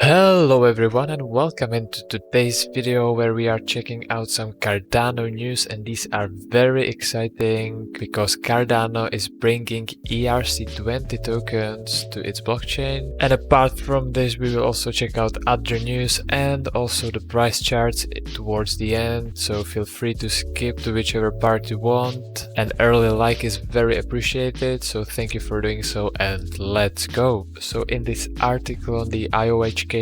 Hello everyone and welcome into today's video where we are checking out some Cardano news, and these are very exciting because Cardano is bringing ERC20 tokens to its blockchain. And apart from this, we will also check out other news and also the price charts towards the end, so feel free to skip to whichever part you want. An early like is very appreciated, so thank you for doing so, and let's go. So in this article on the iohk.io,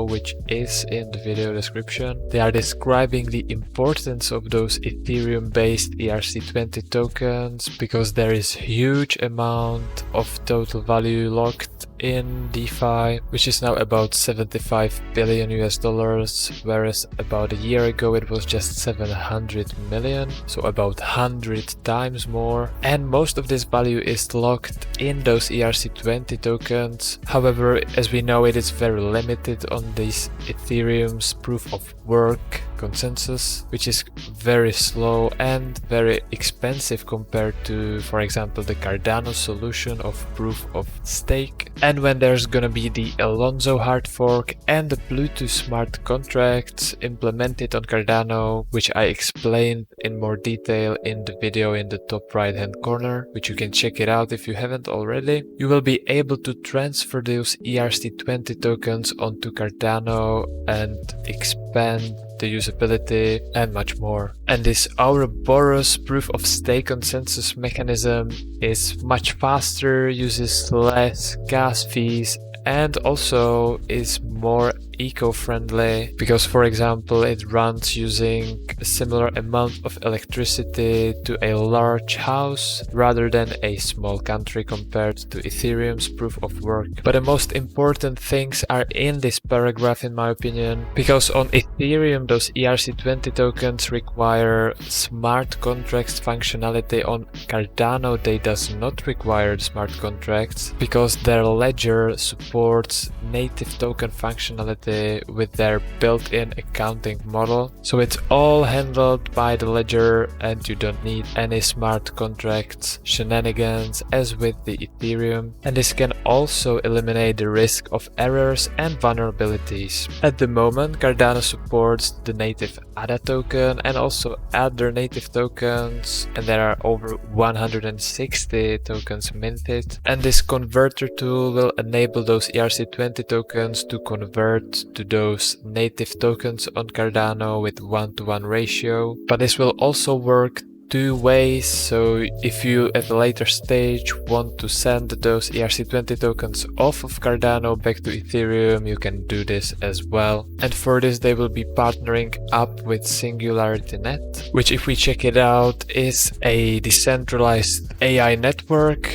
which is in the video description, they are describing the importance of those Ethereum based ERC20 tokens because there is huge amount of total value locked in DeFi, which is now about 75 billion US dollars, whereas about a year ago it was just 700 million, so about 100 times more. And most of this value is locked in those ERC20 tokens. However, as we know, it is very limited on this Ethereum's proof of work consensus, which is very slow and very expensive compared to, for example, the Cardano solution of proof of stake. And when there's gonna be the Alonzo hard fork and the Bluetooth smart contracts implemented on Cardano, which I explained in more detail in the video in the top right hand corner, which you can check it out if you haven't already, you will be able to transfer those ERC20 tokens onto Cardano and expand the usability and much more. And this Ouroboros proof of stake consensus mechanism is much faster, uses less gas fees, and also is more eco-friendly because, for example, it runs using a similar amount of electricity to a large house rather than a small country compared to Ethereum's proof of work. But the most important things are in this paragraph, in my opinion, because on Ethereum those ERC20 tokens require smart contracts functionality. On Cardano they does not require smart contracts because their ledger supports native token functionality with their built-in accounting model. So it's all handled by the ledger and you don't need any smart contracts shenanigans as with the Ethereum. And this can also eliminate the risk of errors and vulnerabilities. At the moment, Cardano supports the native ADA token and also other native tokens, and there are over 160 tokens minted. And this converter tool will enable those ERC20 tokens to convert to those native tokens on Cardano with 1-to-1 ratio. But this will also work two ways, so if you at a later stage want to send those ERC20 tokens off of Cardano back to Ethereum, you can do this as well. And for this they will be partnering up with SingularityNet, which, if we check it out, is a decentralized AI network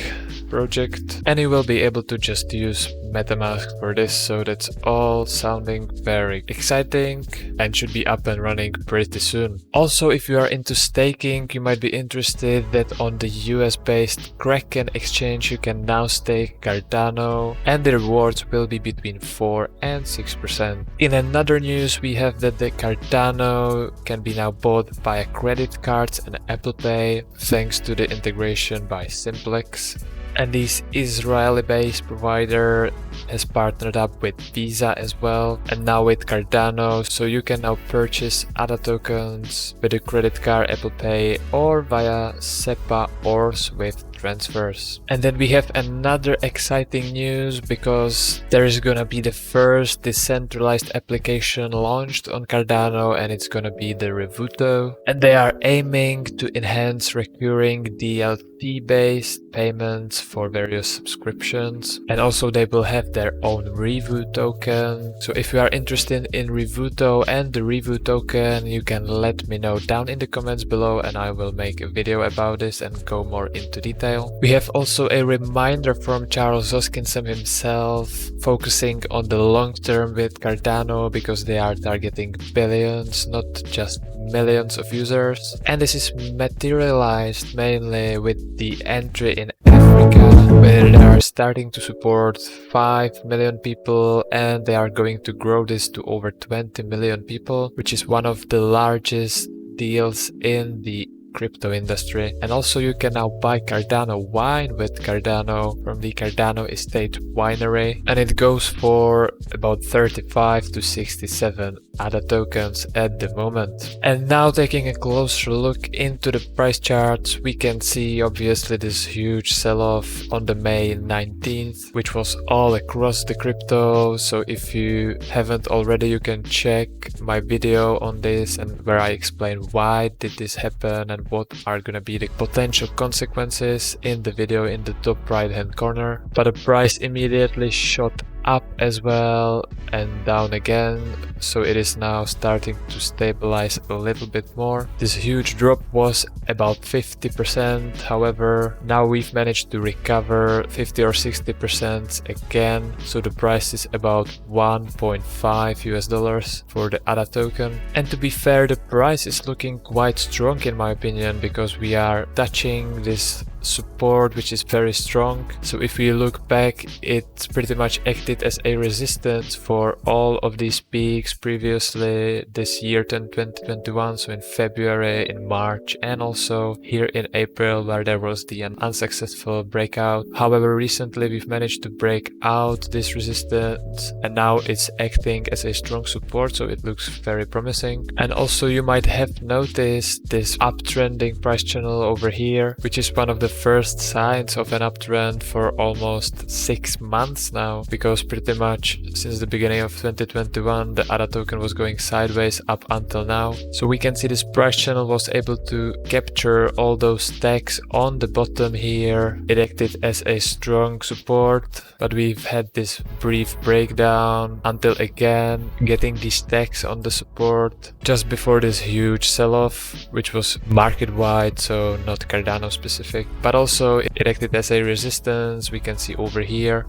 project, and you will be able to just use MetaMask for this, so that's all sounding very exciting and should be up and running pretty soon. Also, if you are into staking, you might be interested that on the US based Kraken exchange you can now stake Cardano and the rewards will be between 4 and 6%. In another news, we have that the Cardano can be now bought via credit cards and Apple Pay thanks to the integration by Simplex. And this Israeli-based provider has partnered up with Visa as well, and now with Cardano, so you can now purchase ADA tokens with a credit card, Apple Pay, or via SEPA or Swift transfers. And then we have another exciting news because there is gonna be the first decentralized application launched on Cardano, and it's gonna be the Revuto, and they are aiming to enhance recurring DLT based payments for various subscriptions, and also they will have their own Revu token. So if you are interested in Revuto and the Revu token, you can let me know down in the comments below and I will make a video about this and go more into detail. We have also a reminder from Charles Hoskinson himself, focusing on the long term with Cardano because they are targeting billions, not just millions of users. And this is materialized mainly with the entry in Africa, where they are starting to support 5 million people and they are going to grow this to over 20 million people, which is one of the largest deals in the crypto industry. And also you can now buy Cardano Wine with Cardano from the Cardano Estate Winery, and it goes for about 35 to 67 ADA tokens at the moment. And now taking a closer look into the price charts, we can see obviously this huge sell-off on the May 19th, which was all across the crypto. So if you haven't already, you can check my video on this and where I explain why did this happen and what are gonna be the potential consequences in the video in the top right hand corner. But the price immediately shot up as well and down again, so it is now starting to stabilize a little bit more. This huge drop was about 50%, however now we've managed to recover 50 or 60% again, so the price is about 1.5 US dollars for the ADA token. And to be fair, the price is looking quite strong in my opinion, because we are touching this support which is very strong. So if we look back, it pretty much acted as a resistance for all of these peaks previously this year, 2021, so in February, in March, and also here in April where there was the unsuccessful breakout. However, recently we've managed to break out this resistance and now it's acting as a strong support, so it looks very promising. And also you might have noticed this uptrending price channel over here, which is one of the first signs of an uptrend for almost 6 months now, because pretty much since the beginning of 2021 the ADA token was going sideways up until now. So we can see this price channel was able to capture all those stacks on the bottom here. It acted as a strong support, but we've had this brief breakdown until again getting these stacks on the support just before this huge sell-off, which was market wide, so not Cardano specific. But also it acted as a resistance, we can see over here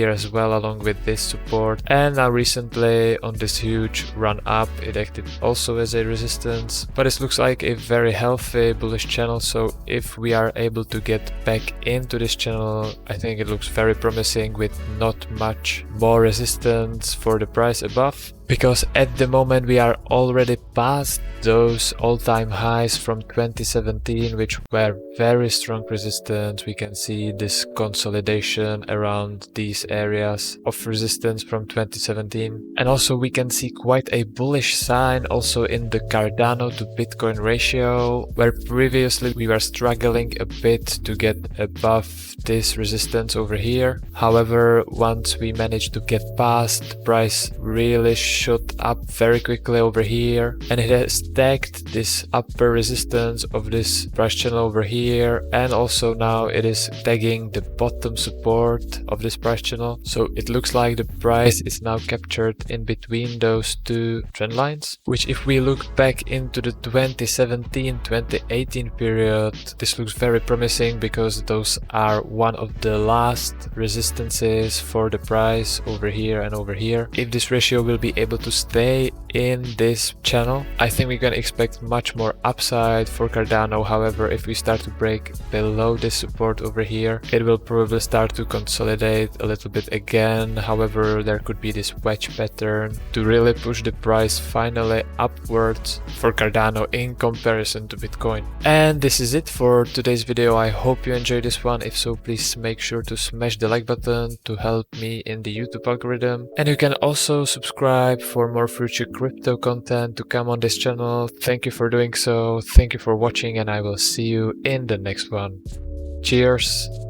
as well, along with this support. And now recently on this huge run up it acted also as a resistance, but it looks like a very healthy bullish channel. So if we are able to get back into this channel, I think it looks very promising with not much more resistance for the price above, because at the moment we are already past those all-time highs from 2017, which were very strong resistance. We can see this consolidation around these areas of resistance from 2017. And also we can see quite a bullish sign also in the Cardano to Bitcoin ratio, where previously we were struggling a bit to get above this resistance over here. However, once we managed to get past, the price really shot up very quickly over here, and it has tagged this upper resistance of this price channel over here, and also now it is tagging the bottom support of this price channel. So it looks like the price is now captured in between those two trend lines, which if we look back into the 2017-2018 period, this looks very promising, because those are one of the last resistances for the price over here and over here. If this ratio will be able to stay in this channel, I think we can expect much more upside for Cardano. However, if we start to break below this support over here, it will probably start to consolidate a little bit again. However, there could be this wedge pattern to really push the price finally upwards for Cardano in comparison to Bitcoin. And this is it for today's video. I hope you enjoyed this one. If so, please make sure to smash the like button to help me in the YouTube algorithm. And you can also subscribe for more future crypto content to come on this channel. Thank you for doing so. Thank you for watching, and I will see you in the next one. Cheers!